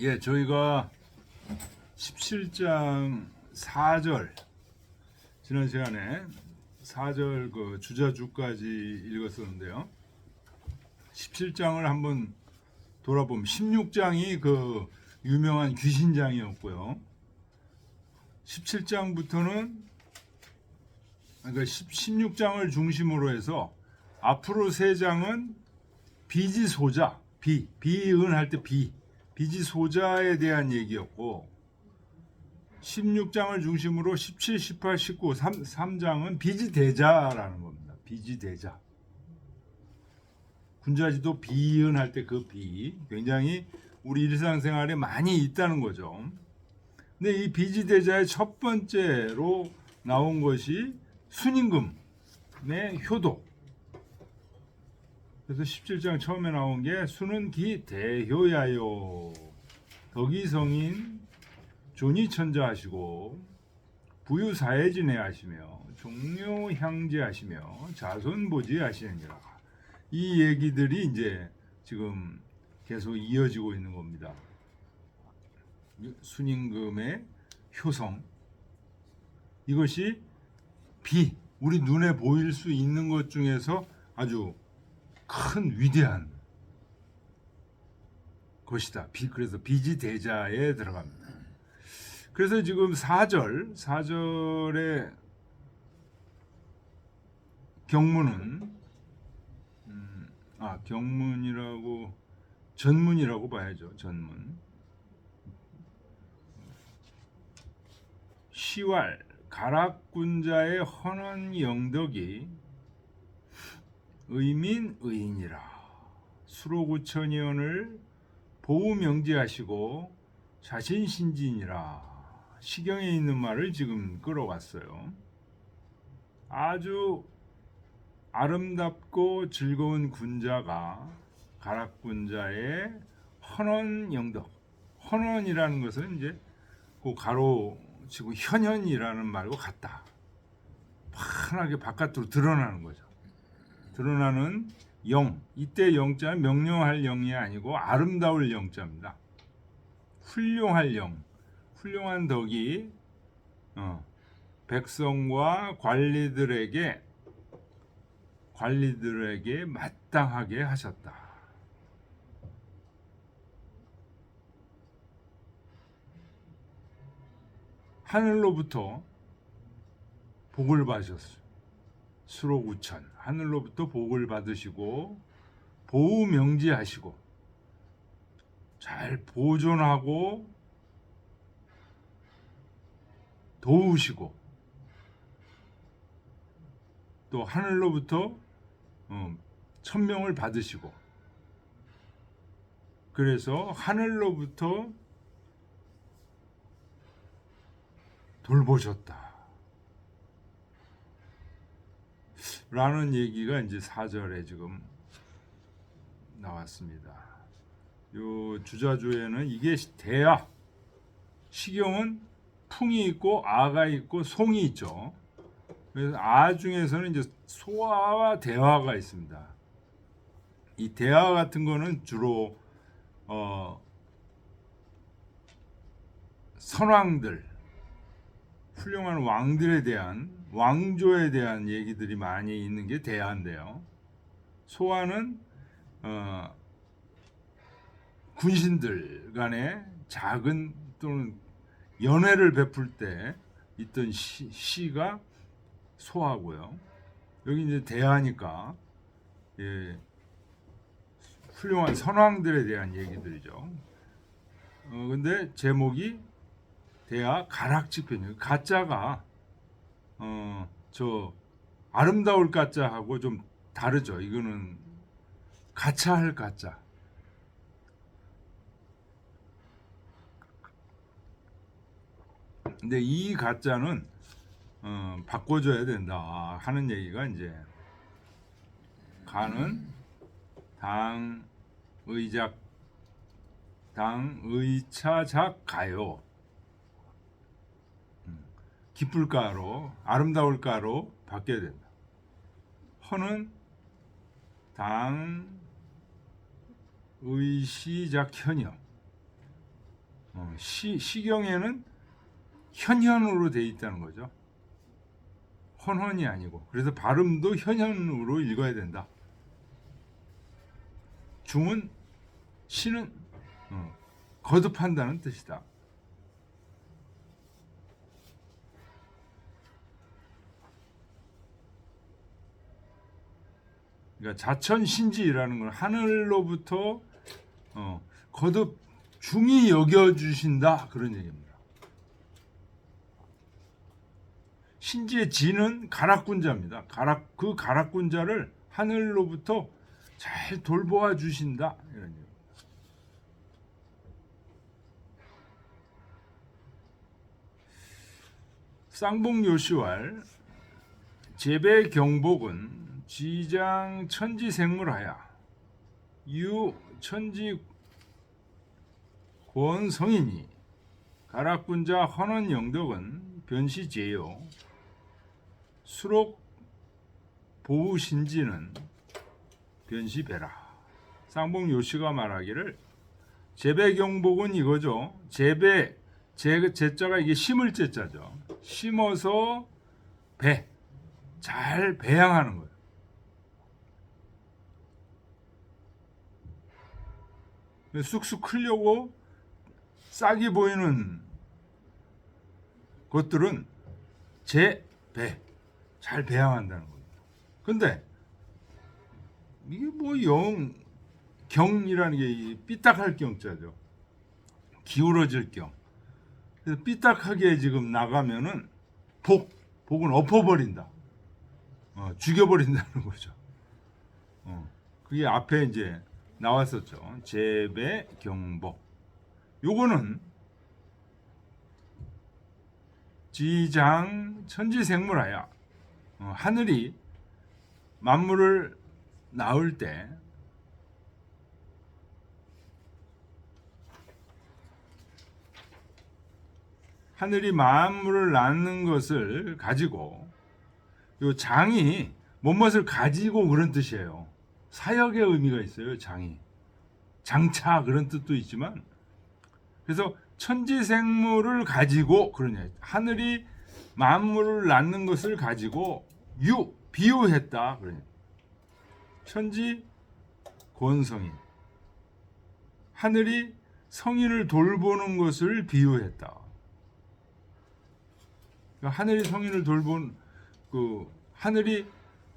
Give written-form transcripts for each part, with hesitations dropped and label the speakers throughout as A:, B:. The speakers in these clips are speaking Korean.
A: 예, 저희가 17장 4절 지난 시간에 4절 그 주자주까지 읽었었는데요. 17장을 한번 돌아보면 16장이 그 유명한 귀신장이었고요. 17장부터는 그러니까 16장을 중심으로 해서 앞으로 세 장은 비지소자, 비은 할 때 비지소자에 대한 얘기였고 16장을 중심으로 17, 18, 19, 3장은 비지대자라는 겁니다. 비지대자. 군자지도 비은 할 때 그 굉장히 우리 일상생활에 많이 있다는 거죠. 근데 이 비지대자의 첫 번째로 나온 것이 순임금의 효도. 그래서 17장 처음에 나온 게 수는 기 대효야요. 덕이성인 존이천자하시고 부유사회진해하시며 종묘향제하시며 자손보지하시느니라. 이 얘기들이 이제 지금 계속 이어지고 있는 겁니다. 순임금의 효성, 이것이 우리 눈에 보일 수 있는 것 중에서 아주 큰 위대한 것이다. 그래서 비지대자에 들어갑니다. 그래서 지금 4절의 경문은 경문이라고 전문이라고 봐야죠. 전문. 시왈 가락군자의 헌원 영덕이 의민의인이라 수로구천이언을 보우명제하시고 자신신진이라 시경에 있는 말을 지금 끌어왔어요. 아주 아름답고 즐거운 군자가 가락군자의 헌원 영덕. 헌원이라는 것은 이제 그 가로 치고 현현이라는 말과 같다. 환하게 바깥으로 드러나는 거죠. 드러나는 영. 이때 영자는 명령할 영이 아니고 아름다울 영자입니다. 훌륭할 영. 훌륭한 덕이 백성과 관리들에게 마땅하게 하셨다. 하늘로부터 복을 받으셨어요. 수로구천 하늘로부터 복을 받으시고 보우명제하시고 잘 보존하고 도우시고 또 하늘로부터 천명을 받으시고 그래서 하늘로부터 돌보셨다 라는 얘기가 이제 4절에 지금 나왔습니다. 요 주자주에는 이게 대아, 시경은 풍이 있고 아가 있고 송이 있죠. 그래서 아 중에서는 이제 소아와 대화가 있습니다. 이 대화 같은 거는 주로 선왕들, 훌륭한 왕들에 대한 왕조에 대한 얘기들이 많이 있는 게 대화인데요. 소아는 군신들 간의 작은 또는 연회를 베풀 때 있던 시가 소하고요. 여기 이제 대하니까 훌륭한 선왕들에 대한 얘기들이죠. 근데 제목이 대하 가락지편이에요. 가짜가 저 아름다울 가짜하고 좀 다르죠. 이거는 가차할 가짜. 근데 이 가짜는 바꿔줘야 된다 하는 얘기가 이제 가는 당의차작 가요. 기쁠 가로 아름다울 가로 바뀌어야 된다. 허는 당 의시작 현역 시경에는 현현으로 돼 있다는 거죠. 헌헌이 아니고. 그래서 발음도 현현으로 읽어야 된다. 중은 시는 거듭한다는 뜻이다. 그러니까 자천신지라는 건 하늘로부터 거듭 중히 여겨주신다 그런 얘기입니다. 신지의 지는 가락군자입니다. 그 가락군자를 하늘로부터 잘 돌보아 주신다 이런 얘기. 쌍봉요시왈 제배경복은 지장 천지생물하야 유 천지 권성이니 가락군자 헌원영덕은 변시제요 수록 보우신지는 변시배라. 쌍봉요시가 말하기를 제배경복은 이거죠. 제자가 이게 심을 제자죠. 심어서 잘 배양하는 거예요. 쑥쑥 크려고 싹이 보이는 것들은 잘 배양한다는 겁니다. 근데 이게 뭐 경이라는 게 삐딱할 경자죠. 기울어질 경. 그래서 삐딱하게 지금 나가면은 복은 엎어버린다. 죽여버린다는 거죠. 그게 앞에 이제 나왔었죠. 제배경복. 요거는 지장 천지생물하야 하늘이 만물을 낳을 때 하늘이 만물을 낳는 것을 가지고 요 장이 뭔것을 가지고 그런 뜻이에요. 사역의 의미가 있어요. 장이 장차 그런 뜻도 있지만 그래서 천지생물을 가지고 그러냐 하늘이 만물을 낳는 것을 가지고 비유했다 그러냐 천지 권성인 하늘이 성인을 돌보는 것을 비유했다. 그러니까 하늘이 성인을 돌본 하늘이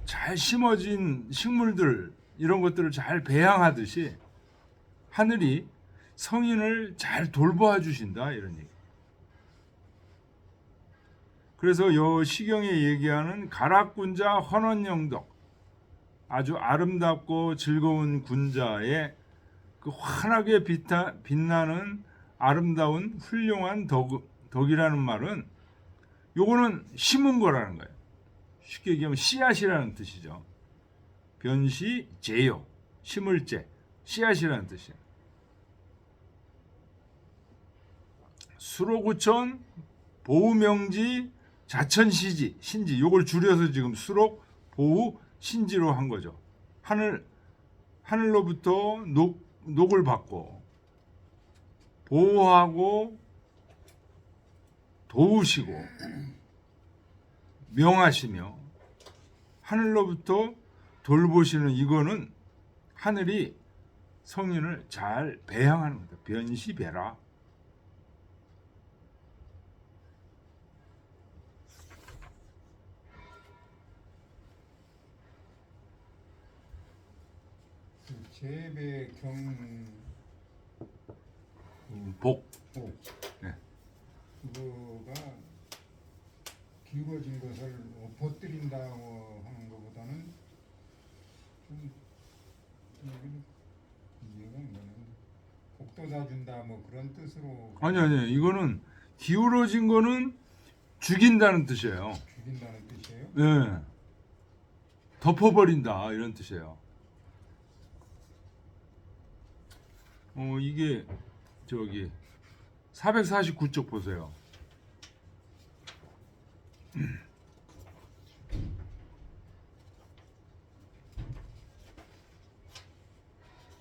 A: 잘 심어진 식물들 이런 것들을 잘 배양하듯이 하늘이 성인을 잘 돌보아 주신다 이런 얘기. 그래서 요 시경에 얘기하는 가락군자 헌원영덕 아주 아름답고 즐거운 군자의 그 환하게 빛나는 아름다운 훌륭한 덕이라는 말은 요거는 심은 거라는 거예요. 쉽게 얘기하면 씨앗이라는 뜻이죠. 변시 제요 심을 제 씨앗이라는 뜻이에요. 수록우천 보우명지 자천시지 신지 요걸 줄여서 지금 수록 보우 신지로 한 거죠. 하늘로부터 녹을 받고 보호하고 도우시고 명하시며 하늘로부터 돌보시는 이거는 하늘이 성인을 잘 배양하는 겁니다. 변시배라.
B: 복.
A: 네.
B: 그거가 기울어진 것을 엎어뜨린다고 하는 것보다는 좀 이해가 안 가네. 복돋아 준다 뭐 그런 뜻으로.
A: 아니 이거는 기울어진 거는 죽인다는 뜻이에요.
B: 죽인다는 뜻이에요?
A: 네. 덮어버린다 이런 뜻이에요. 이게 저기 449쪽 보세요.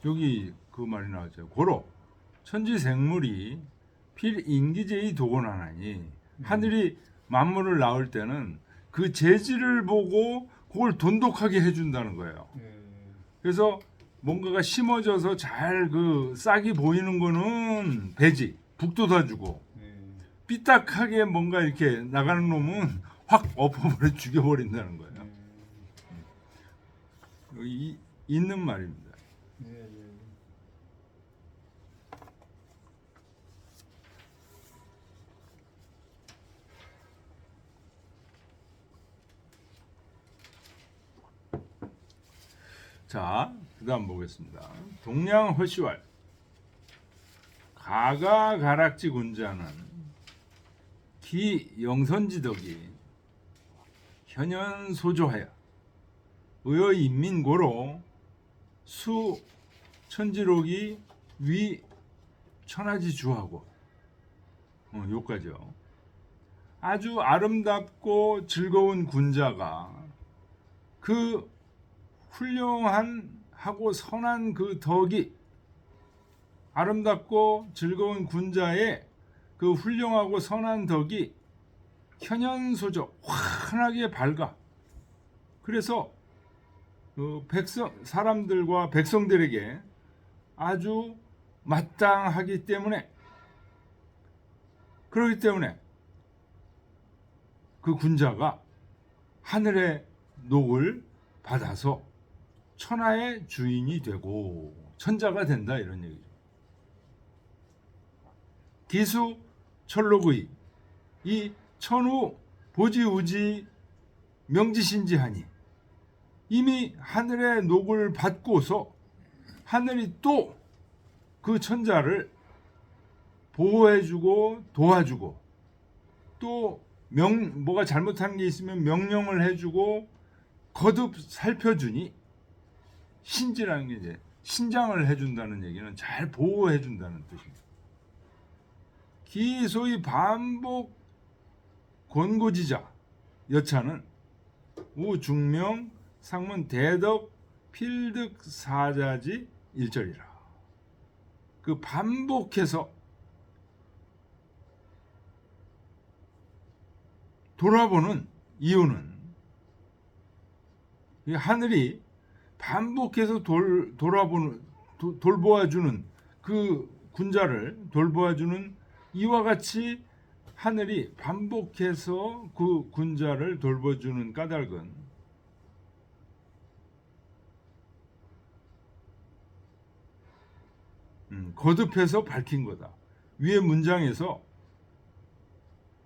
A: 여기 그 말이 나왔죠. 고로 천지생물이 필인기제의 도건하나니 하늘이 만물을 낳을 때는 그 재질을 보고 그걸 돈독하게 해준다는 거예요. 그래서 뭔가가 심어져서 잘 그 싹이 보이는 거는 배지 북돋아주고 삐딱하게 뭔가 이렇게 나가는 놈은 확 엎어버려 죽여버린다는 거예요. 있는 말입니다. 자, 그다음 보겠습니다. 동양 허시왈 가가 가락지 군자는 기 영선지덕이 현현 소조하여 의의 인민고로 수 천지록이 위 천하지 주하고 요까지요. 아주 아름답고 즐거운 군자가 그 훌륭한 하고 선한 그 덕이 아름답고 즐거운 군자의 그 훌륭하고 선한 덕이 현현소조 환하게 밝아. 그래서 그 사람들과 백성들에게 아주 마땅하기 때문에 그렇기 때문에 그 군자가 하늘의 녹을 받아서 천하의 주인이 되고 천자가 된다 이런 얘기죠. 기수 철록의 이 천우 보지우지 명지신지하니 이미 하늘의 녹을 받고서 하늘이 또 그 천자를 보호해주고 도와주고 또 뭐가 잘못한 게 있으면 명령을 해주고 거듭 살펴주니 신지라는 게 이제 신장을 해준다는 얘기는 잘 보호해준다는 뜻입니다. 기소의 반복 권고지자 여차는 우중명 상문 대덕 필득 사자지 일절이라. 그 반복해서 돌아보는 이유는 이 하늘이 반복해서 돌보아주는 그 군자를 돌보아주는 이와 같이 하늘이 반복해서 그 군자를 돌봐주는 까닭은 거듭해서 밝힌 거다. 위의 문장에서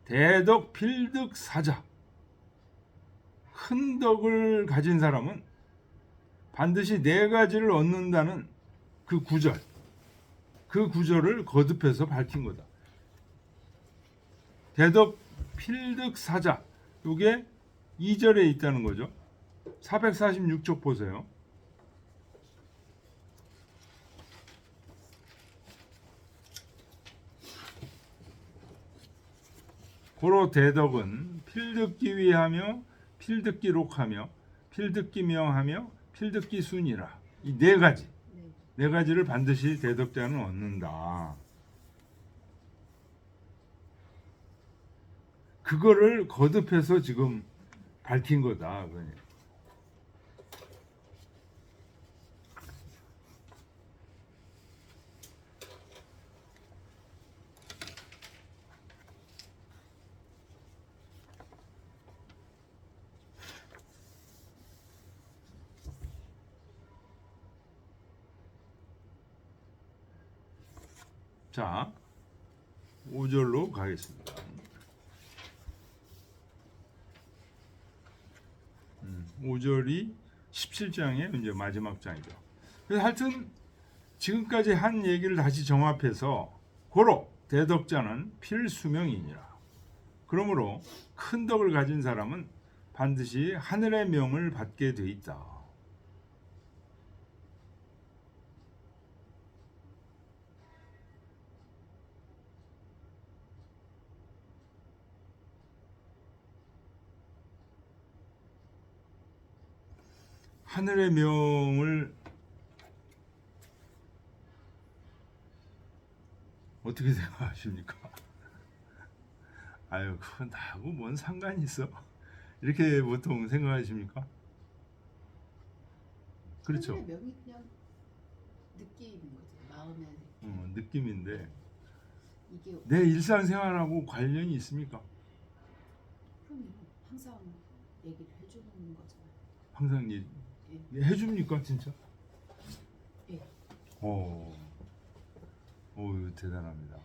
A: 대덕 필득 사자 큰 덕을 가진 사람은 반드시 네 가지를 얻는다는 그 구절을 거듭해서 밝힌 거다. 대덕 필득 사자 이게 2절에 있다는 거죠. 446쪽 보세요. 고로 대덕은 필듣기 위하며 필듣기록하며 필듣기명하며 필듣기순이라. 이 네 가지를 반드시 대덕자는 얻는다. 그거를 거듭해서 지금 밝힌 거다. 자, 5절로 가겠습니다. 5절이 17장의 이제 마지막 장이죠. 그래서 하여튼 지금까지 한 얘기를 다시 정합해서 고로 대덕자는 필수명이니라. 그러므로 큰 덕을 가진 사람은 반드시 하늘의 명을 받게 돼 있다. 하늘의 명을 어떻게 생각하십니까? 아유, 그건 나하고 뭔 상관이 있어? 이렇게 보통 생각하십니까? 그렇죠.
C: 하늘의 명이 그냥 느낌인 거죠. 마음의 느낌.
A: 느낌인데
C: 이게
A: 내 일상생활하고 관련이 있습니까?
C: 그럼요. 항상 얘기를 해주는 거잖아요.
A: 항상 해줍니까 진짜?
C: 예.
A: 오, 대단합니다.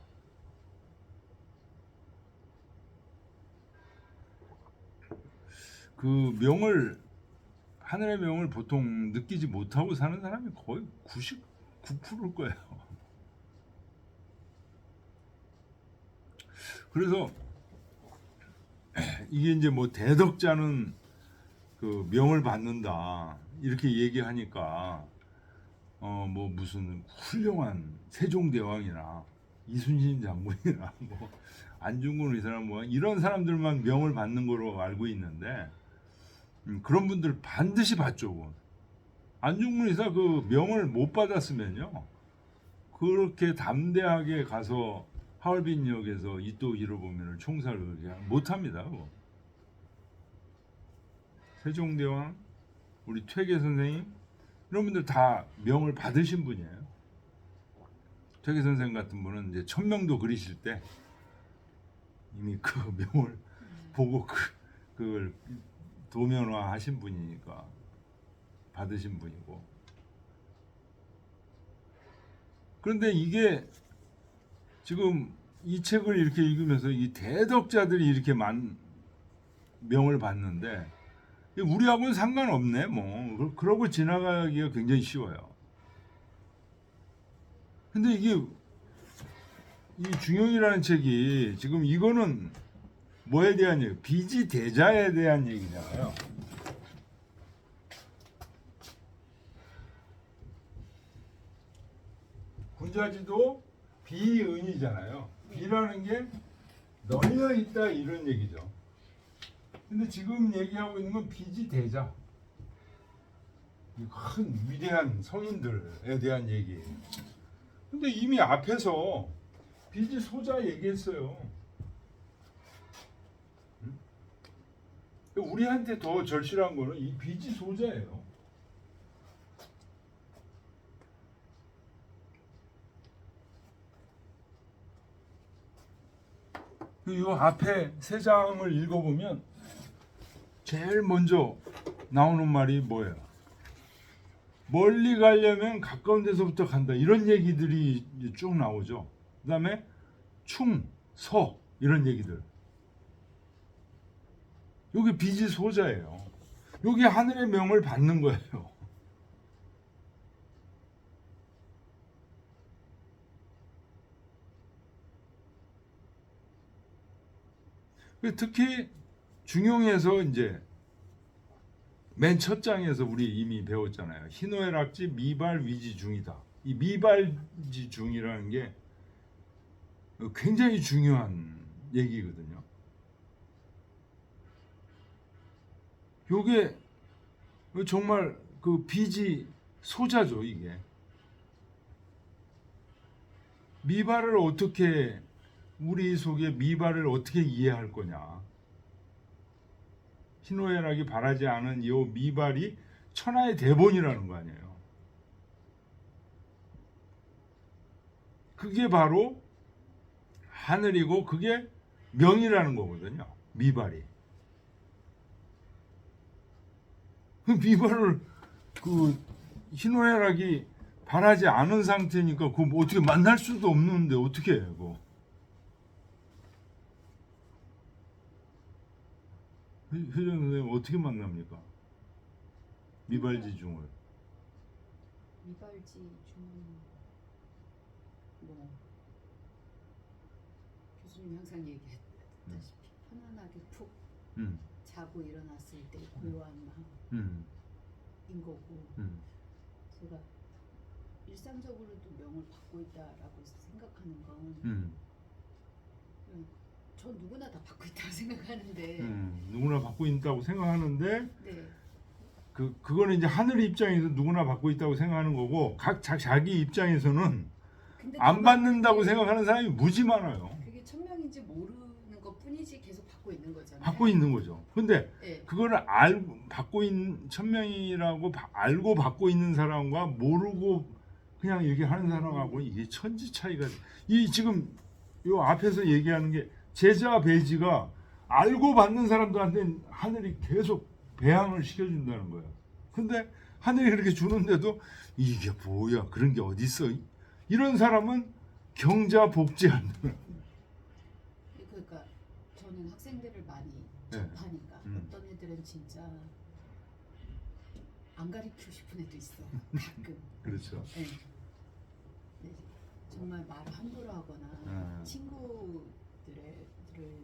A: 그 명을 하늘의 명을 보통 느끼지 못하고 사는 사람이 거의 99%일 거예요. 그래서 이게 이제 뭐 대덕자는 그 명을 받는다 이렇게 얘기하니까 뭐 무슨 훌륭한 세종대왕이나 이순신 장군이나 뭐 안중근 의사나 뭐 이런 사람들만 명을 받는 거로 알고 있는데 그런 분들 반드시 받죠. 안중근 의사 그 명을 못 받았으면요 그렇게 담대하게 가서 하얼빈역에서 이토 히로부미를 총살을 못 합니다. 세종대왕, 우리 퇴계 선생님 이런 분들 다 명을 받으신 분이에요. 퇴계 선생 같은 분은 이제 천명도 그리실 때 이미 그 명을 보고 그걸 도면화 하신 분이니까 받으신 분이고. 그런데 이게 지금 이 책을 이렇게 읽으면서 이 대덕자들이 이렇게 명을 받는데 우리하고는 상관없네 뭐 그러고 지나가기가 굉장히 쉬워요. 근데 이게 이 중용이라는 책이 지금 이거는 뭐에 대한 얘기? 비지대자에 대한 얘기잖아요. 군자지도 비은이잖아요. 비라는 게 널려 있다 이런 얘기죠. 근데 지금 얘기하고 있는 건 비지대자. 이 큰 위대한 성인들에 대한 얘기예요. 근데 이미 앞에서 비지소자 얘기했어요. 우리한테 더 절실한 거는 이 비지소자예요. 이 앞에 세 장을 읽어보면 제일 먼저 나오는 말이 뭐예요? 멀리 가려면 가까운 데서부터 간다. 이런 얘기들이 쭉 나오죠. 그 다음에 충, 서 이런 얘기들. 여기 비지소자예요. 여기 하늘의 명을 받는 거예요. 특히 중용에서 이제 맨 첫 장에서 우리 이미 배웠잖아요. 희노애락지 미발위지중이다. 이 미발지중이라는 게 굉장히 중요한 얘기거든요. 요게 정말 그 비지 소자죠, 이게. 미발을 어떻게 우리 속에 미발을 어떻게 이해할 거냐. 희노애락이 바라지 않은 이 미발이 천하의 대본이라는 거 아니에요. 그게 바로 하늘이고 그게 명이라는 거거든요. 미발이. 그 미발을 그 희노애락이 바라지 않은 상태니까 그 뭐 어떻게 만날 수도 없는데 어떻게 해요, 그거. 효정 선생님 어떻게 만납니까? 미발지중을.
C: 미발지중 뭐 교수님 항상 얘기했다시피 편안하게 푹 자고 일어났을 때 고요한 마음인 거고 제가 일상적으로도 명을 받고 있다라고 생각하는 건 전 누구나 다 받고 있다고 생각하는데
A: 누구나 받고 있다고 생각하는데
C: 네.
A: 그거는 이제 하늘 입장에서 누구나 받고 있다고 생각하는 거고 자기 입장에서는
C: 근데
A: 안
C: 다만
A: 받는다고
C: 그게-
A: 생각하는 사람이 무지 많아요.
C: 그게 1,000명인지 모르는 것뿐이지 계속 받고 있는 거잖아요.
A: 받고 있는 거죠. 근데
C: 예.
A: 그거를 알고 받고 있는 1,000명이라고 알고 받고 있는 사람과 모르고 그냥 이렇게 하는 사람하고 이게 천지 차이가. 이 지금 요 앞에서 얘기하는 게 제자 배지가 알고 받는 사람들한테 하늘이 계속 배양을 시켜준다는 거예요. 근데 하늘이 그렇게 주는데도 이게 뭐야, 그런 게 어디 있어? 이런 사람은 경자 복지하는.
C: 그러니까 저는 학생들을 많이
A: 네.
C: 접하니까
A: 음.
C: 어떤 애들은 진짜 안 가르치고 싶은 애도 있어. 가끔.
A: 그렇죠.
C: 네. 네. 정말 말을 함부로 하거나 친구들을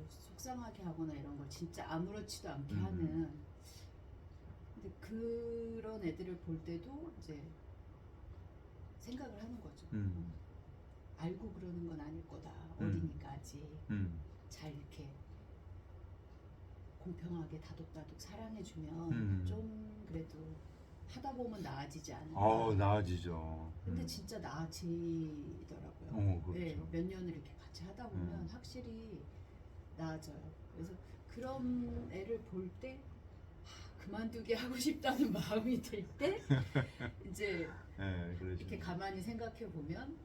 C: 속상하게 하거나 이런 걸 진짜 아무렇지도 않게 하는. 근데 그런 애들을 볼 때도 이제 생각을 하는 거죠. 알고 그러는 건 아닐 거다. 어리니까 아직 잘 이렇게 공평하게 다독다독 사랑해주면 좀 그래도 하다 보면 나아지지 않을까.
A: 나아지죠.
C: 근데 진짜 나아지더라고요.
A: 그렇죠.
C: 네, 몇 년을 이렇게 같이 하다 보면 확실히 나아져요. 그래서 그런 애를 볼 때 그만두게 하고 싶다는 마음이 들 때 이제
A: 그렇죠.
C: 이렇게 가만히 생각해 보면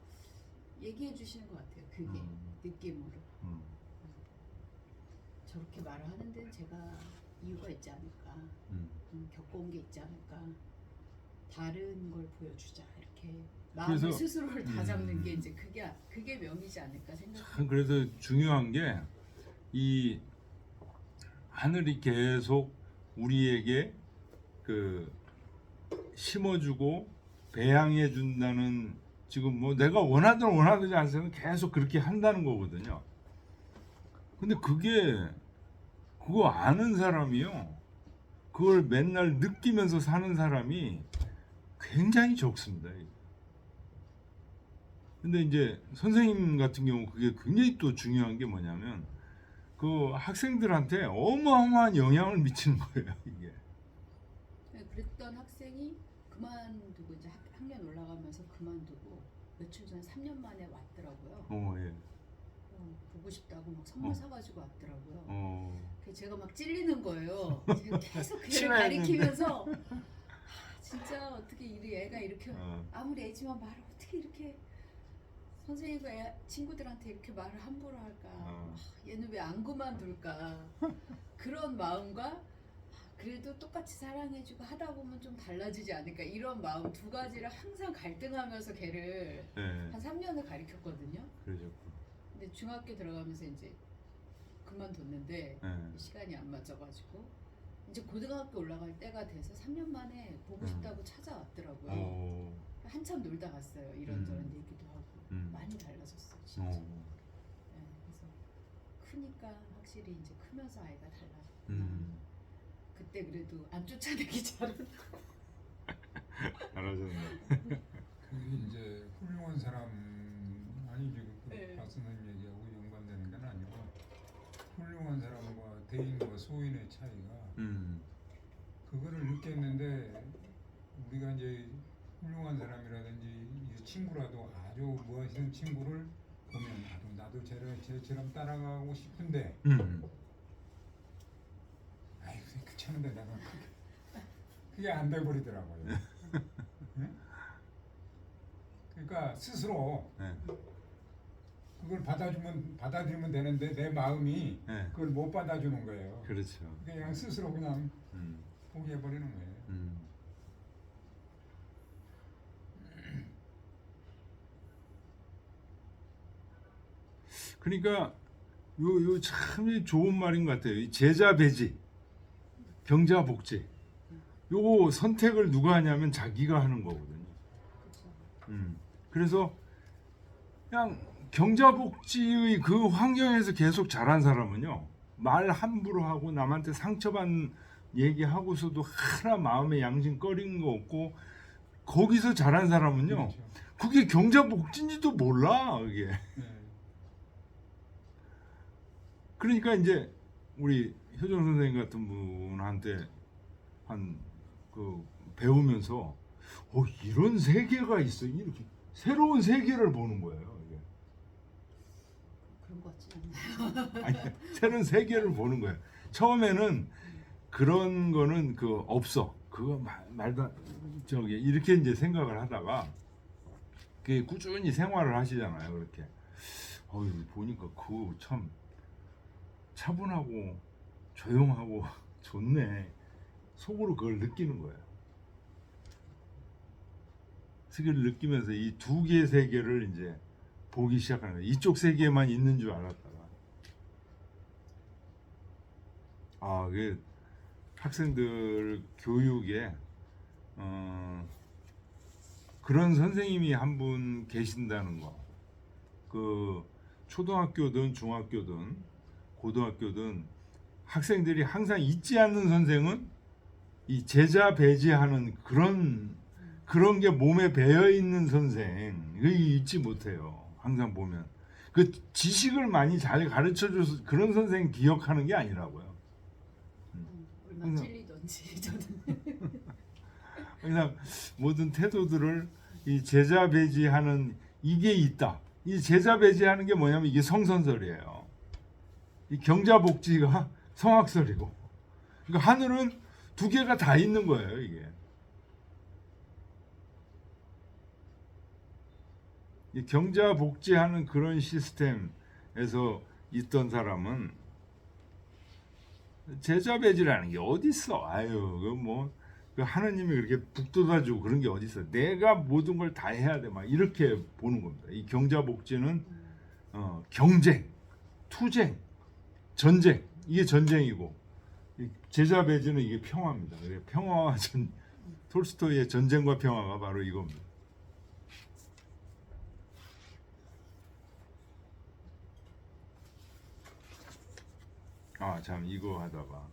C: 얘기해 주시는 것 같아요. 그게 느낌으로 저렇게 말을 하는 데는 제가 이유가 있지 않을까. 겪어온 게 있지 않을까. 다른 걸 보여주자 이렇게 마음을
A: 그래서,
C: 스스로를 다잡는 게 이제 그게 명이지 않을까 생각해요.
A: 참 그래서 중요한 게 이 하늘이 계속 우리에게 그 심어주고 배양해 준다는, 지금 뭐 내가 원하든 원하지 않든 계속 그렇게 한다는 거거든요. 근데 그거 아는 사람이요, 그걸 맨날 느끼면서 사는 사람이 굉장히 적습니다. 근데 이제 선생님 같은 경우 그게 굉장히 또 중요한 게 뭐냐면 그 학생들한테 어마어마한 영향을 미치는 거예요, 이게.
C: 네, 그랬던 학생이 그만두고 이제 학년 올라가면서 그만두고 며칠 전에 3년 만에 왔더라고요.
A: 예.
C: 보고 싶다고 막 선물 사가지고 왔더라고요. 그래서 제가 막 찔리는 거예요. 제가 계속 걔를
A: 친해야
C: 가리키면서 진짜 어떻게 애가 이렇게 아무리 애지만 말을 어떻게 이렇게 선생님과 친구들한테 이렇게 말을 함부로 할까. 얘는 왜 안 그만둘까. 그런 마음과 그래도 똑같이 사랑해주고 하다 보면 좀 달라지지 않을까. 이런 마음 두 가지를 항상 갈등하면서 걔를 한 3년을 가리켰거든요.
A: 그러죠.
C: 근데 중학교 들어가면서 이제 그만뒀는데 시간이 안 맞아가지고 이제 고등학교 올라갈 때가 돼서 3년 만에 보고 싶다고 찾아왔더라고요. 한참 놀다 갔어요. 이런저런 얘기도 하고 많이 달라졌어요, 진짜. 네, 그래서 크니까 확실히 이제 크면서 아이가 달라졌구나. 그때 그래도 안 쫓아내기 잘했다.
A: 잘하셨네.
B: 그게 이제 훌륭한 사람 아니지.
C: 네.
B: 박사님 얘기하고 연관되는 건 아니고 훌륭한 사람과 대인과 소인의 차이가 그거를 느꼈는데 우리가 이제 훌륭한 사람이라든지 이 친구라도 아주 멋있는 친구를 보면 나도 쟤처럼 따라가고 싶은데 아이 귀찮은데 내가 그게 안 돼버리더라고요. 네? 그러니까 스스로 그걸 받아들이면 되는데 내 마음이 그걸 못 받아주는 거예요.
A: 그렇죠.
B: 그냥 스스로 그냥 포기해버리는 거예요.
A: 그러니까 요 참 좋은 말인 것 같아요. 이 제자 배지, 경자 복지. 요 선택을 누가 하냐면 자기가 하는 거거든요. 그래서 그냥 경자복지의 그 환경에서 계속 자란 사람은요, 말 함부로 하고 남한테 상처받는 얘기하고서도 하나 마음에 양심거리는 거 없고 거기서 자란 사람은요,
B: 그렇죠.
A: 그게 경자복지인지도 몰라, 그게. 그러니까 이제 우리 효정 선생님 같은 분한테 한 그 배우면서 이런 세계가 있어, 이렇게 새로운 세계를 보는 거예요. 이게.
C: 그런 것 같지 않나요?
A: 아니, 새로운 세계를 보는 거예요. 처음에는 그런 거는 그 없어. 그거 말도 저기 이렇게 이제 생각을 하다가 그 꾸준히 생활을 하시잖아요. 그렇게. 보니까 그 참 차분하고 조용하고 좋네. 속으로 그걸 느끼는 거예요. 그걸 느끼면서 이 두 개의 세계를 이제 보기 시작하는 거예요. 이쪽 세계에만 있는 줄 알았다가 그 학생들 교육에 그런 선생님이 한 분 계신다는 거. 그 초등학교든 중학교든 고등학교든 학생들이 항상 잊지 않는 선생은 이 제자 배제하는 그런 게 몸에 배어 있는 선생이 잊지 못해요. 항상 보면 그 지식을 많이 잘 가르쳐 줘서 그런 선생 기억하는 게 아니라고요.
C: 얼마나 찔리던지 저는.
A: 그냥 모든 태도들을 이 제자 배제하는 이게 있다. 이 제자 배제하는 게 뭐냐면 이게 성선설이에요. 이 경자복지가 성악설이고, 그러니까 하늘은 두 개가 다 있는 거예요. 이게 이 경자복지하는 그런 시스템에서 있던 사람은 제자 배제라는 게 어디 있어? 그 하느님이 그렇게 북돋아주고 그런 게 어디 있어? 내가 모든 걸 다 해야 돼, 막 이렇게 보는 겁니다. 이 경자복지는 경쟁, 투쟁, 전쟁, 이게 전쟁이고, 이 제자 배제는 이게 평화입니다. 그래 평화와 톨스토이의 전쟁과 평화가 바로 이겁니다. 참 이거 하다가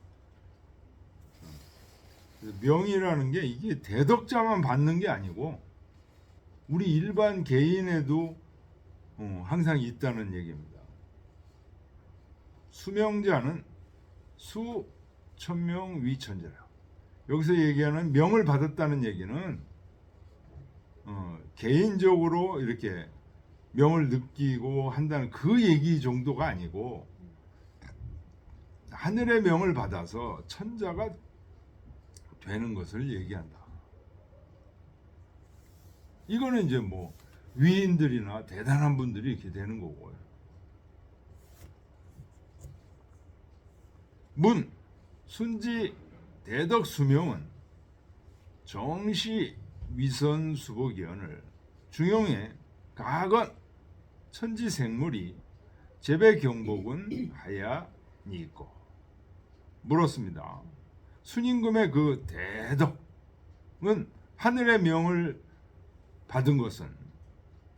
A: 명이라는 게 이게 대덕자만 받는 게 아니고 우리 일반 개인에도 항상 있다는 얘기입니다. 수명자는 수천명 위천재라. 여기서 얘기하는 명을 받았다는 얘기는 개인적으로 이렇게 명을 느끼고 한다는 그 얘기 정도가 아니고 하늘의 명을 받아서 천자가 되는 것을 얘기한다. 이거는 이제 뭐 위인들이나 대단한 분들이 이렇게 되는 거고요. 문 순지 대덕 수명은 정시 위선 수복이언을 중용에 가건 천지생물이 재배 경복은 하야니 있고. 물었습니다. 순임금의 그 대덕은 하늘의 명을 받은 것은,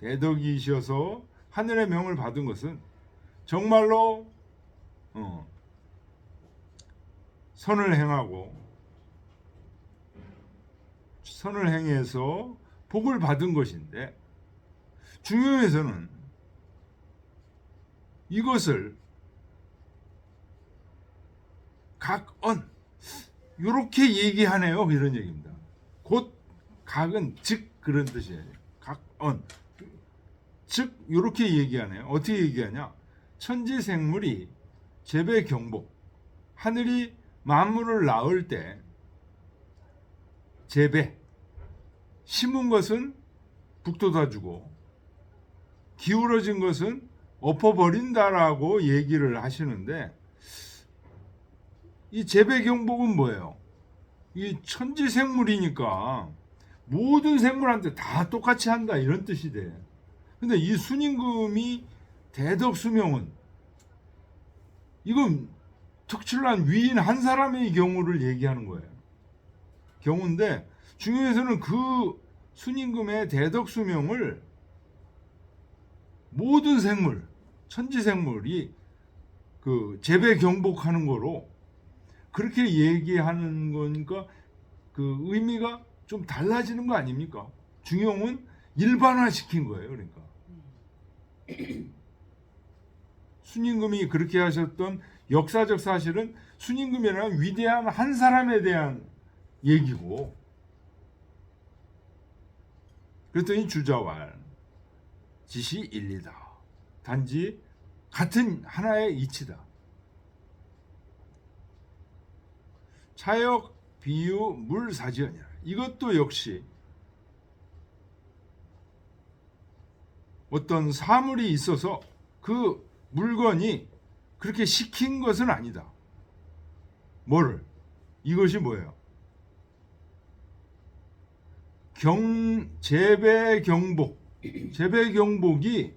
A: 대덕이셔서 하늘의 명을 받은 것은 정말로 선을 행하고 선을 행해서 복을 받은 것인데, 중용에서는 이것을 각언 이렇게 얘기하네요. 이런 얘기입니다. 곧 각은 즉 그런 뜻이에요. 각언 즉 이렇게 얘기하네요. 어떻게 얘기하냐? 천지생물이 재배 경복, 하늘이 만물을 낳을 때 재배 심은 것은 북돋아주고 기울어진 것은 엎어버린다라고 얘기를 하시는데, 이 재배경복은 뭐예요? 이 천지생물이니까 모든 생물한테 다 똑같이 한다, 이런 뜻이 돼. 근데 이 순임금이 대덕수명은 이건 특출난 위인 한 사람의 경우를 얘기하는 거예요. 경우인데 중용에서는 그 순임금의 대덕수명을 모든 생물, 천지생물이 그 재배경복하는 거로 그렇게 얘기하는 거니까 그 의미가 좀 달라지는 거 아닙니까? 중용은 일반화시킨 거예요. 그러니까 순임금이 그렇게 하셨던 역사적 사실은 순임금이라는 위대한 한 사람에 대한 얘기고, 그랬더니 주자왈 짓이 일리다. 단지 같은 하나의 이치다. 차역 비유 물사지언이라. 이것도 역시 어떤 사물이 있어서 그 물건이 그렇게 시킨 것은 아니다. 뭐를? 이것이 뭐예요? 재배경복. 재배경복이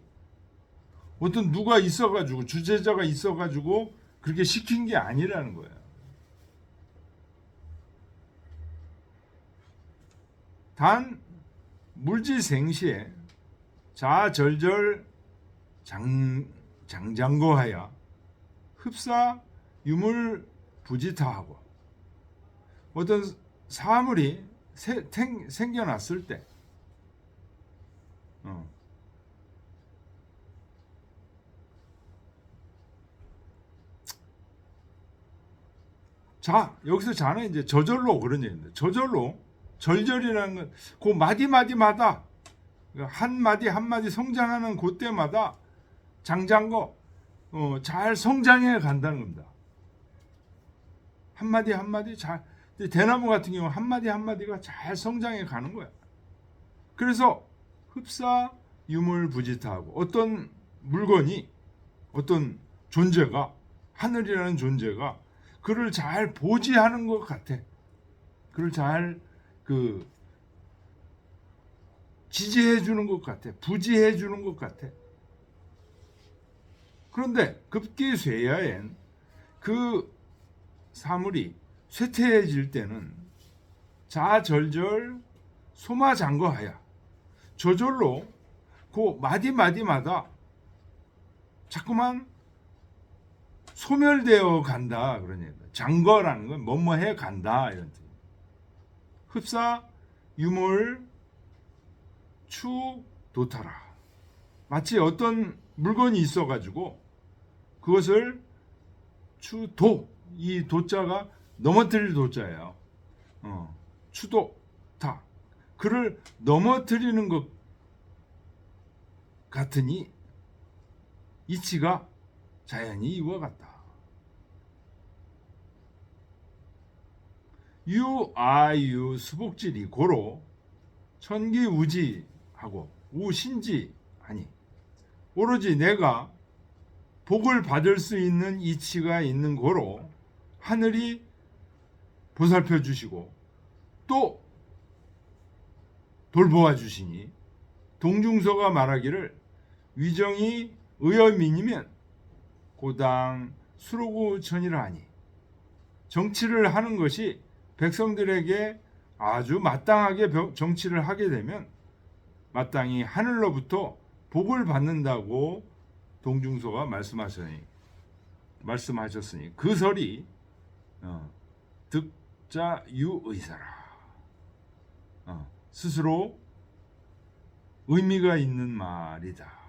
A: 어떤 누가 있어가지고 주재자가 있어가지고 그렇게 시킨 게 아니라는 거예요. 단 물지생시에 자절절 장장거하여 흡사 유물 부지타하고 어떤 사물이 생겨났을 때 자, 여기서 자는 이제 저절로 그런 얘기인데, 저절로 절절이라는 건 그 마디마디마다 한 마디 한 마디 성장하는 그때마다 장장거 잘 성장해 간다는 겁니다. 한 마디 한 마디 잘, 대나무 같은 경우 한 마디 한 마디가 잘 성장해 가는 거야. 그래서 흡사 유물부지타하고 어떤 물건이, 어떤 존재가, 하늘이라는 존재가 그를 잘 보지하는 것 같아. 그를 잘 지지해 주는 것 같아. 부지해 주는 것 같아. 그런데 급기 쇠야엔 그 사물이 쇠퇴해질 때는 자절절 소마장거하야 저절로 그 마디마디마다 자꾸만 소멸되어 간다 그런 얘기다. 장거라는 건 뭐뭐해 간다 이런 뜻. 흡사 유물 추 도타라. 마치 어떤 물건이 있어가지고 그것을 추도, 이 도자가 넘어뜨릴 도자예요. 추도 타. 그를 넘어뜨리는 것 같으니 이치가 자연히 이와 같다. 유아유 수복질이 고로 천기우지하고 우신지하니 오로지 내가 복을 받을 수 있는 이치가 있는 고로 하늘이 보살펴 주시고 또 돌보아 주시니 동중서가 말하기를 위정이 의여민이면 고당 수로구천이라 하니 정치를 하는 것이 백성들에게 아주 마땅하게 정치를 하게 되면 마땅히 하늘로부터 복을 받는다고 동중서가 말씀하셨으니 그 설이 득자유의사라. 스스로 의미가 있는 말이다.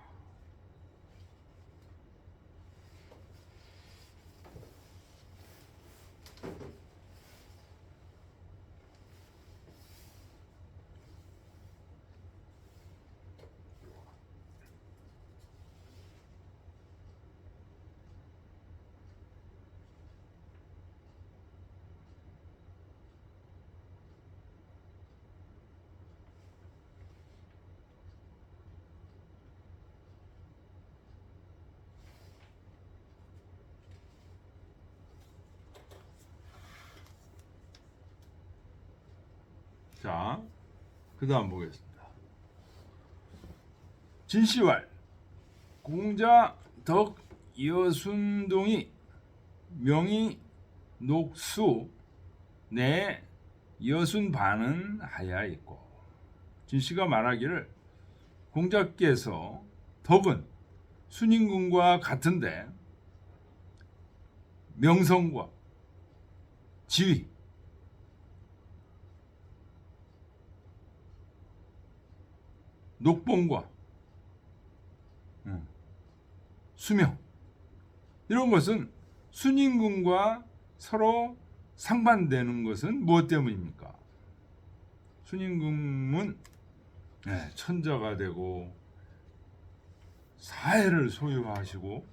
A: 자, 그 다음 보겠습니다. 진시왈 공자 덕 여순동이 명이 녹수 내 여순 반은 하야 있고 진시가 말하기를 공자께서 덕은 순임금과 같은데 명성과 지위 녹봉과 수명 이런 것은 순임금과 서로 상반되는 것은 무엇 때문입니까? 순임금은 천자가 되고 사해를 소유하시고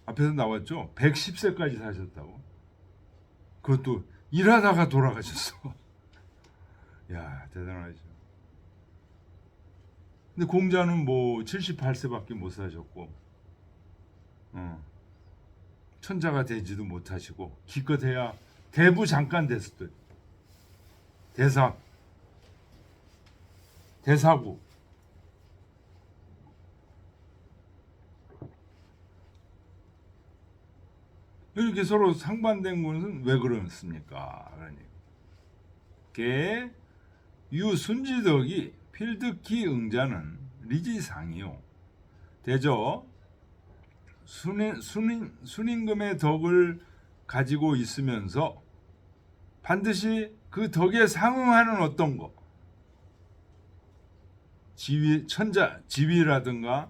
A: 앞에서 나왔죠. 110세까지 사셨다고. 그것도 일하다가 돌아가셨어. 야, 대단하죠. 근데 공자는 뭐 78세밖에 못 사셨고, 천자가 되지도 못하시고, 기껏해야 대부 잠깐 됐을 때, 대사구. 이렇게 서로 상반된 것은 왜 그렇습니까? 그러니까 유순지덕이 필득기 응자는 리지상이요. 대저 순임금의 덕을 가지고 있으면서 반드시 그 덕에 상응하는 어떤 것, 지위라든가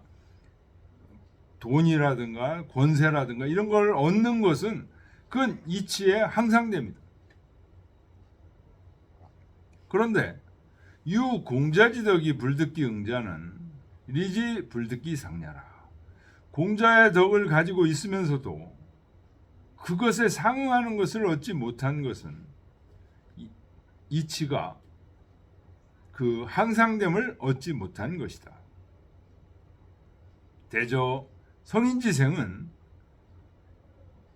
A: 돈이라든가 권세라든가 이런 걸 얻는 것은 그건 이치에 항상됩니다. 그런데 유공자지덕이 불득기 응자는 리지 불득기 상냐라. 공자의 덕을 가지고 있으면서도 그것에 상응하는 것을 얻지 못한 것은 이치가 그 항상됨을 얻지 못한 것이다. 대저 성인지생은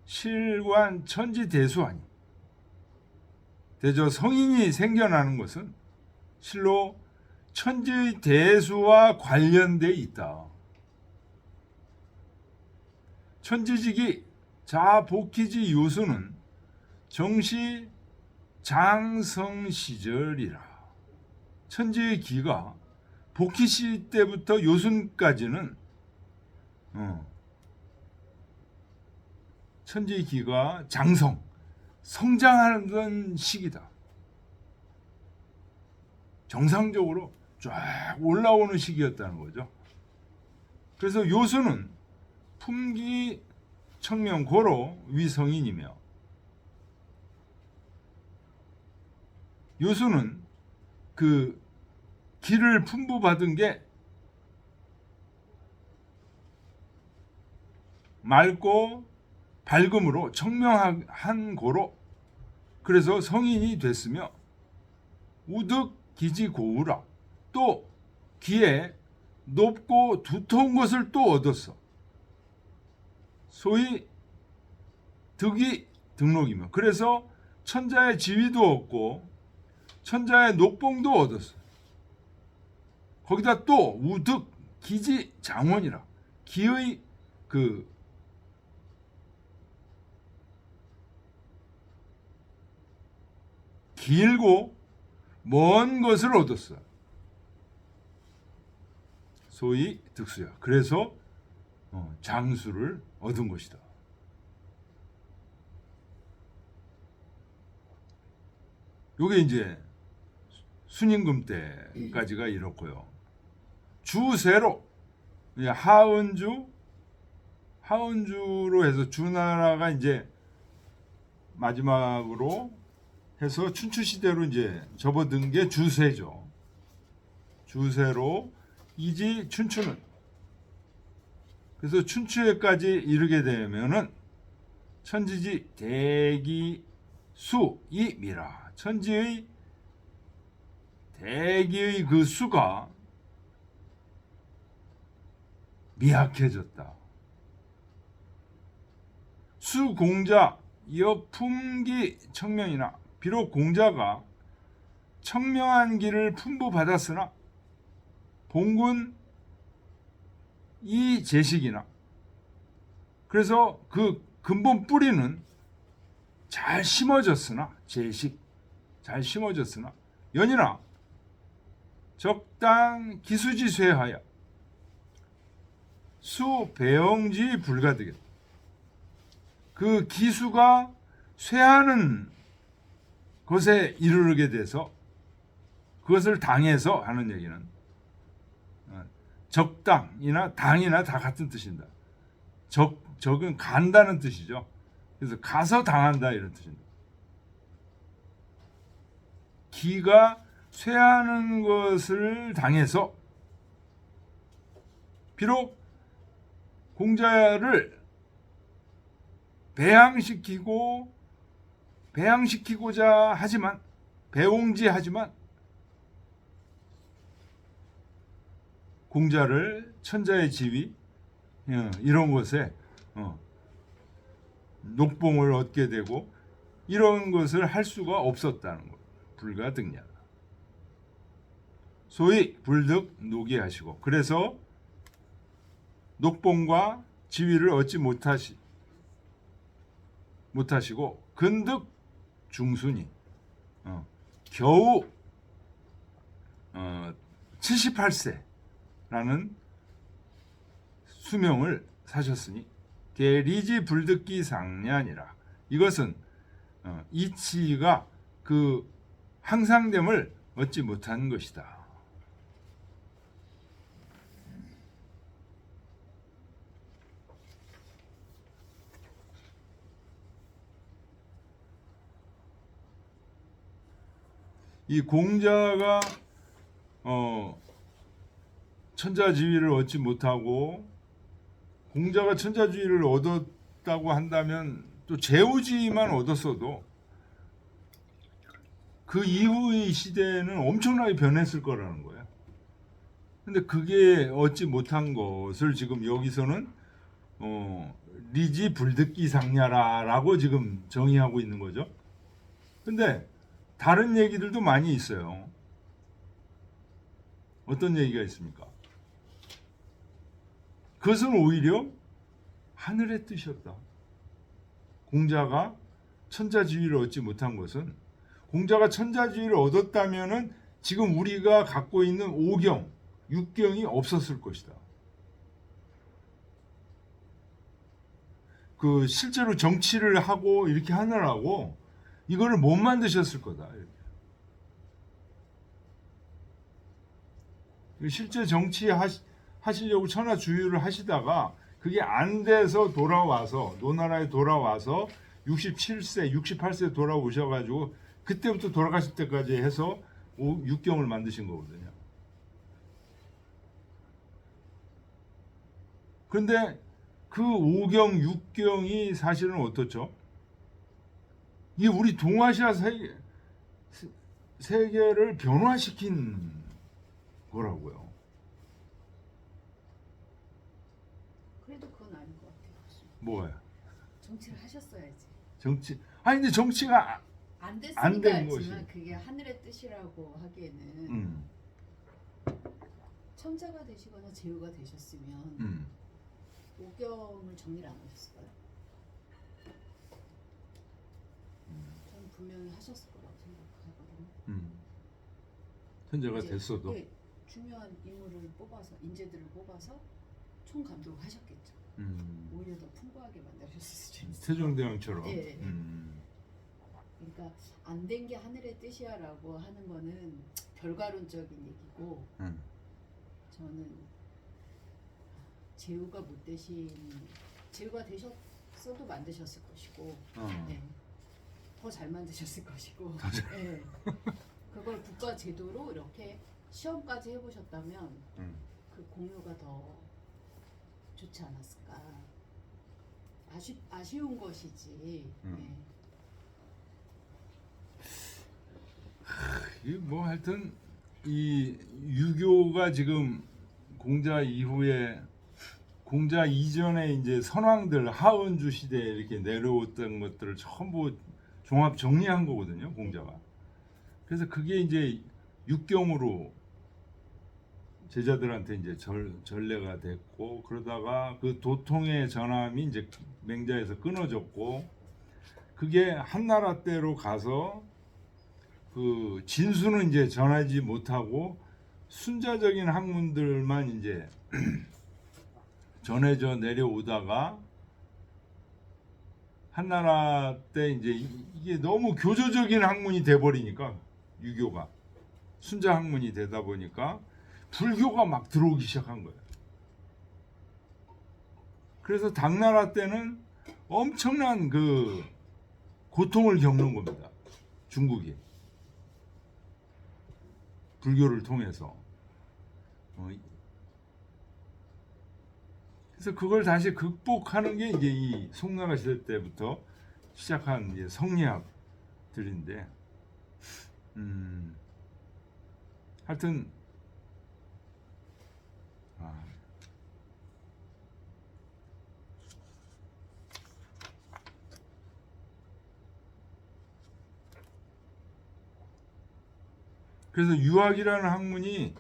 A: 실관 천지대수하니 대저 성인이 생겨나는 것은 실로 천지의 대수와 관련되어 있다. 천지직이 자복희지 요수는 정시 장성시절이라. 천지의 기가 복희시 때부터 요순까지는 천지의 기가 성장하는 시기다. 정상적으로 쫙 올라오는 시기였다는 거죠. 그래서 요수는 품기 청명 고로 위성인이며 요수는 그 기를 풍부받은 게 맑고 밝음으로 청명한 고로 그래서 성인이 됐으며 우득 기지 고우라 또 기에 높고 두터운 것을 또 얻었어. 소위 득이 등록이며 그래서 천자의 지위도 얻고 천자의 녹봉도 얻었어. 거기다 또 우득 기지 장원이라 기의 그 길고 먼 것을 얻었어. 소위 득수야. 그래서 장수를 얻은 것이다. 요게 이제 순임금 때까지가 이렇고요. 주세로 하은주로 해서 주나라가 이제 마지막으로 해서 춘추 시대로 이제 접어든 게 주세죠. 주세로 이지 춘추는 그래서 춘추에까지 이르게 되면은 천지지 대기수이미라. 천지의 대기의 그 수가 미약해졌다. 수공자 여품기 청명이나 비록 공자가 청명한 기를 풍부 받았으나 봉군 이 제식이나 그래서 그 근본 뿌리는 잘 심어졌으나 제식 잘 심어졌으나 연이나 적당 기수지 쇠하여 수 배영지 불가득이다. 그 기수가 쇠하는 것에 이르게 돼서 그것을 당해서 하는 얘기는 적당이나 당이나 다 같은 뜻입니다. 적은 간다는 뜻이죠. 그래서 가서 당한다 이런 뜻입니다. 기가 쇠하는 것을 당해서 비록 공자를 배양시키고자 하지만 배옹지하지만 공자를 천자의 지위 이런 것에 녹봉을 얻게 되고 이런 것을 할 수가 없었다는 것. 불가득냐. 소위 불득 노기하시고 그래서 녹봉과 지위를 얻지 못하시고 근득 중순이 겨우 78세라는 수명을 사셨으니 대리지 불득기 상냐니라. 이것은 이치가 그 항상됨을 얻지 못한 것이다. 이 공자가 천자지위를 얻지 못하고 공자가 천자지위를 얻었다고 한다면 또 제후지만 얻었어도 그 이후의 시대는 엄청나게 변했을 거라는 거예요. 근데 그게 얻지 못한 것을 지금 여기서는 리지 불득기 상냐라라고 지금 정의하고 있는 거죠. 근데 다른 얘기들도 많이 있어요. 어떤 얘기가 있습니까? 그것은 오히려 하늘의 뜻이었다. 공자가 천자지위를 얻지 못한 것은 공자가 천자지위를 얻었다면은 지금 우리가 갖고 있는 5경, 6경이 없었을 것이다. 그 실제로 정치를 하고 이렇게 하느라고 이거를 못 만드셨을 거다. 실제 정치 하시려고 천하주의를 하시다가 그게 안 돼서 돌아와서 노나라에 돌아와서 67세, 68세 돌아오셔가지고 그때부터 돌아가실 때까지 해서 6경을 만드신 거거든요. 그런데 그 5경, 6경이 사실은 어떻죠? 이 우리 동아시아 세계를 변화시킨 거라고요.
C: 그래도 그건 아닌 것 같아요.
A: 뭐야?
C: 정치를 하셨어야지.
A: 정치? 아니 근데 정치가
C: 안
A: 안
C: 됐으니까
A: 된
C: 알지만
A: 것이.
C: 그게 하늘의 뜻이라고 하기에는 천자가 되시거나 제후가 되셨으면 5경을 정리를 안 하셨을까요? 저는 분명히 하셨을 거라고 생각하거든요.
A: 천재가
C: 이제
A: 됐어도
C: 네, 중요한 인물을 뽑아서 인재들을 뽑아서 총감독을 하셨겠죠. 오히려 더 풍부하게 만드셨을 수도 있어요.
A: 세종대왕처럼.
C: 예. 그러니까 안 된 게 하늘의 뜻이야라고 하는 거는 결과론적인 얘기고 저는 제후가 못 되신 제후가 되셨어도 만드셨을 것이고 네. 더 잘 만드셨을 것이고 네. 그걸 국가 제도로 이렇게 시험까지 해보셨다면 그 공유가 더 좋지 않았을까. 아쉬운 것이지. 네.
A: 뭐 하여튼 이 유교가 지금 공자 이후에 공자 이전에 이제 선왕들 하은주 시대에 이렇게 내려왔던 것들을 전부 종합 정리한 거거든요, 공자가. 그래서 그게 이제 육경으로 제자들한테 이제 전례가 됐고 그러다가 그 도통의 전함이 이제 맹자에서 끊어졌고 그게 한나라 때로 가서 그 진수는 이제 전하지 못하고 순자적인 학문들만 이제 전해져 내려오다가 한나라 때 이제 이게 너무 교조적인 학문이 돼버리니까 유교가 순자 학문이 되다 보니까 불교가 막 들어오기 시작한 거예요. 그래서 당나라 때는 엄청난 그 고통을 겪는 겁니다. 중국이. 불교를 통해서. 그래서 그걸 다시 극복하는 게 이제 이 송나라 시대 때부터 시작한 이제 성리학들인데, 하여튼 그래서 유학이라는 학문이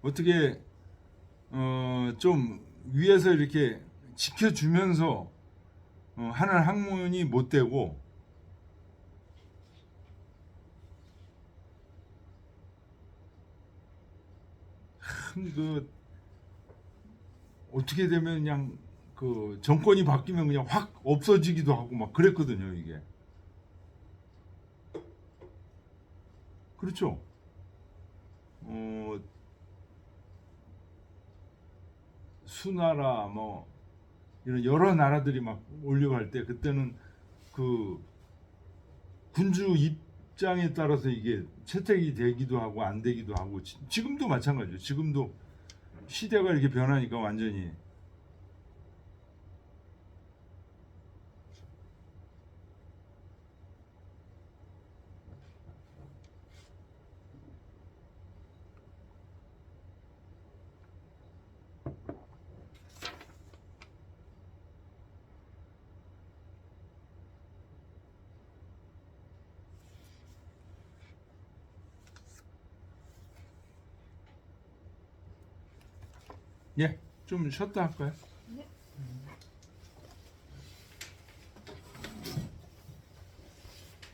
A: 어떻게 좀 위에서 이렇게 지켜주면서 하는 학문이 못 되고, 그 어떻게 되면 그냥 그 정권이 바뀌면 그냥 확 없어지기도 하고 막 그랬거든요, 이게. 그렇죠. 수나라 뭐 이런 여러 나라들이 막 올려갈 때, 그때는 그 군주 입장에 따라서 이게 채택이 되기도 하고 안 되기도 하고, 지금도 마찬가지죠. 지금도 시대가 이렇게 변하니까 완전히. 예, 좀 쉬었다 할까요?